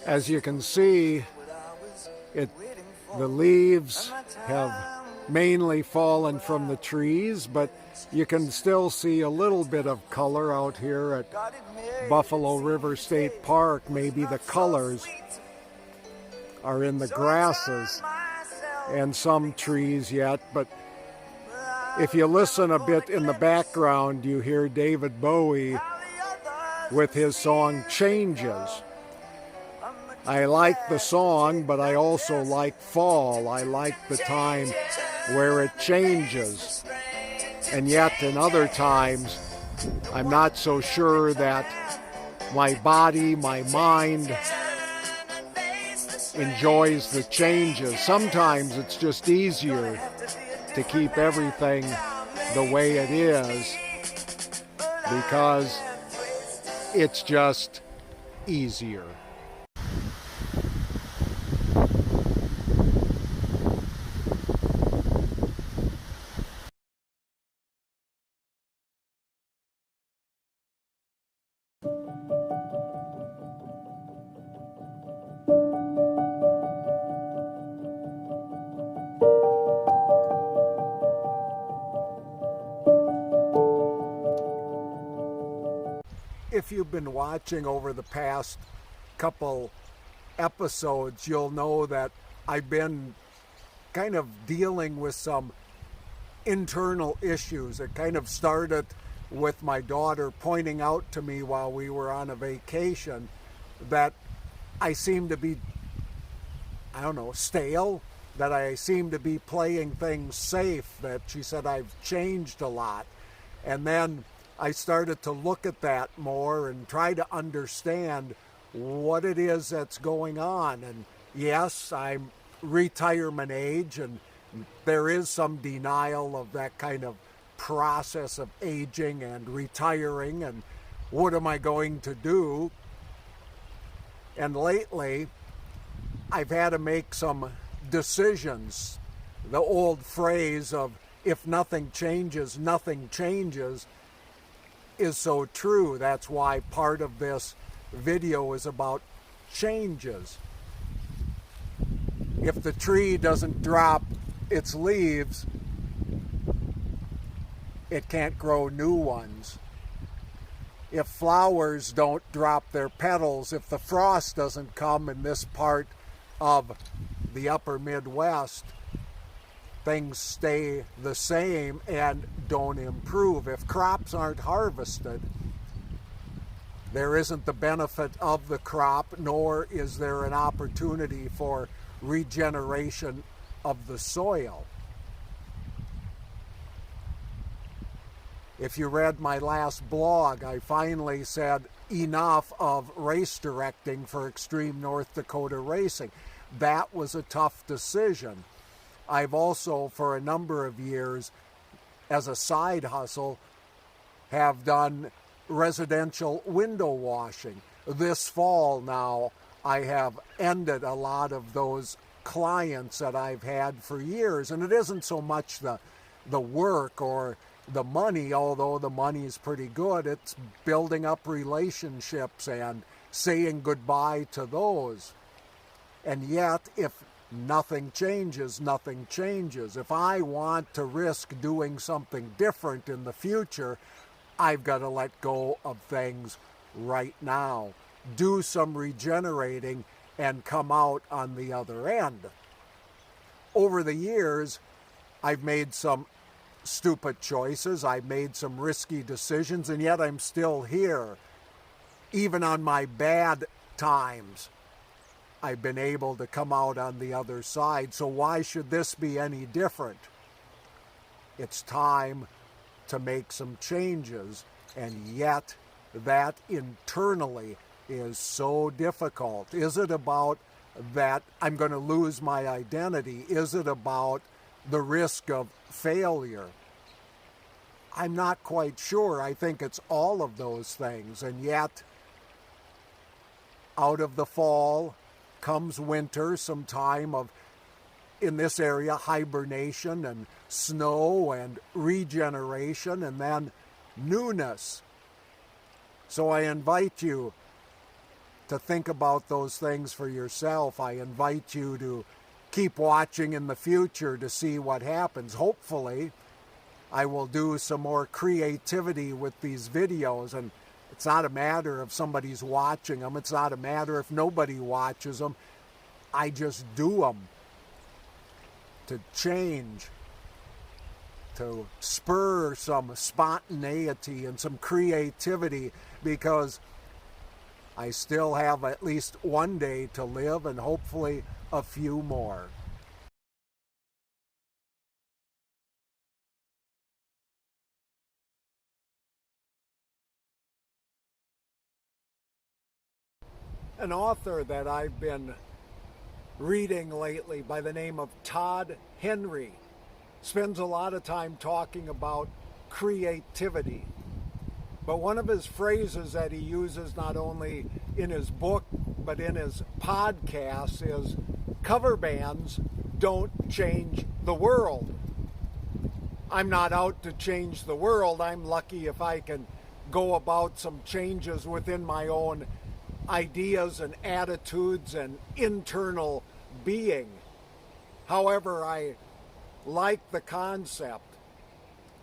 As you can see, the leaves have mainly fallen from the trees, but you can still see a little bit of color out here at Buffalo River State Park. Maybe the colors are in the grasses and some trees yet, but if you listen a bit in the background, you hear David Bowie with his song Changes. I like the song, but I also like fall. I like the time where it changes. And yet in other times, I'm not so sure that my body, my mind enjoys the changes. Sometimes it's just easier to keep everything the way it is because it's just easier. If you've been watching over the past couple episodes, you'll know that I've been kind of dealing with some internal issues. It kind of started with my daughter pointing out to me while we were on a vacation that I seem to be, stale, that I seem to be playing things safe, that she said I've changed a lot. And then I started to look at that more and try to understand what it is that's going on. And yes, I'm retirement age, and there is some denial of that kind of process of aging and retiring and what am I going to do. And lately, I've had to make some decisions. The old phrase of if nothing changes, nothing changes is so true. That's why part of this video is about changes. If the tree doesn't drop its leaves, it can't grow new ones. If flowers don't drop their petals, if the frost doesn't come in this part of the upper Midwest, things stay the same and don't improve. If crops aren't harvested, there isn't the benefit of the crop, nor is there an opportunity for regeneration of the soil. If you read my last blog, I finally said enough of race directing for Extreme North Dakota Racing. That was a tough decision. I've also, for a number of years, as a side hustle, have done residential window washing. This fall now, I have ended a lot of those clients that I've had for years. And it isn't so much the work or the money, although the money is pretty good. It's building up relationships and saying goodbye to those. And yet, if nothing changes, nothing changes. If I want to risk doing something different in the future, I've got to let go of things right now. Do some regenerating and come out on the other end. Over the years, I've made some stupid choices. I've made some risky decisions, and yet I'm still here. Even on my bad times, I've been able to come out on the other side. So why should this be any different? It's time to make some changes, and yet that internally is so difficult. Is it about that I'm going to lose my identity? Is it about the risk of failure? I'm not quite sure. I think it's all of those things, and yet out of the fall comes winter, some time of, in this area, hibernation and snow and regeneration, and then newness. So I invite you to think about those things for yourself. I invite you to keep watching in the future to see what happens. Hopefully, I will do some more creativity with these videos, and it's not a matter if somebody's watching them. It's not a matter if nobody watches them. I just do them to change, to spur some spontaneity and some creativity, because I still have at least one day to live, and hopefully a few more. An author that I've been reading lately by the name of Todd Henry spends a lot of time talking about creativity. But one of his phrases that he uses not only in his book but in his podcast is, cover bands don't change the world. I'm not out to change the world. I'm lucky if I can go about some changes within my own ideas and attitudes and internal being. However, I like the concept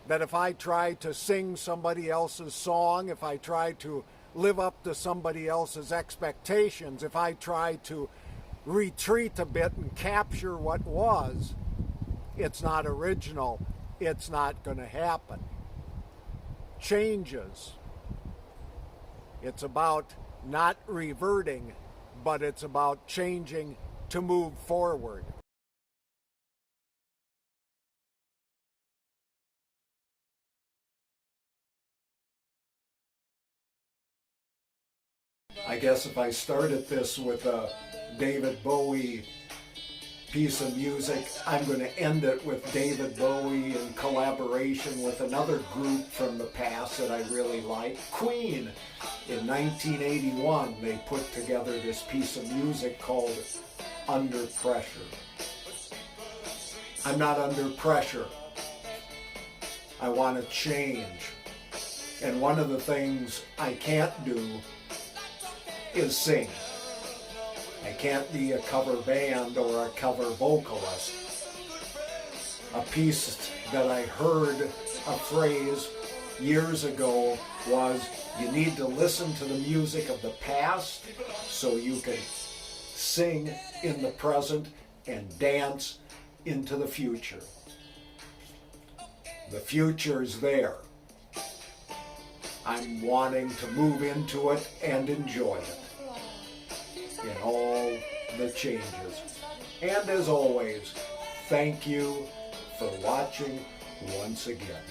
that if I try to sing somebody else's song, if I try to live up to somebody else's expectations, if I try to retreat a bit and capture what was, it's not original. It's not going to happen. Changes. It's about not reverting, but it's about changing to move forward. I guess if I started this with a David Bowie piece of music, I'm going to end it with David Bowie in collaboration with another group from the past that I really like, Queen. In 1981, they put together this piece of music called Under Pressure. I'm not under pressure. I want to change. And one of the things I can't do is sing. I can't be a cover band or a cover vocalist. A piece that I heard, a phrase years ago was, you need to listen to the music of the past so you can sing in the present and dance into the future. The future's there. I'm wanting to move into it and enjoy it in all the changes. And as always, thank you for watching once again.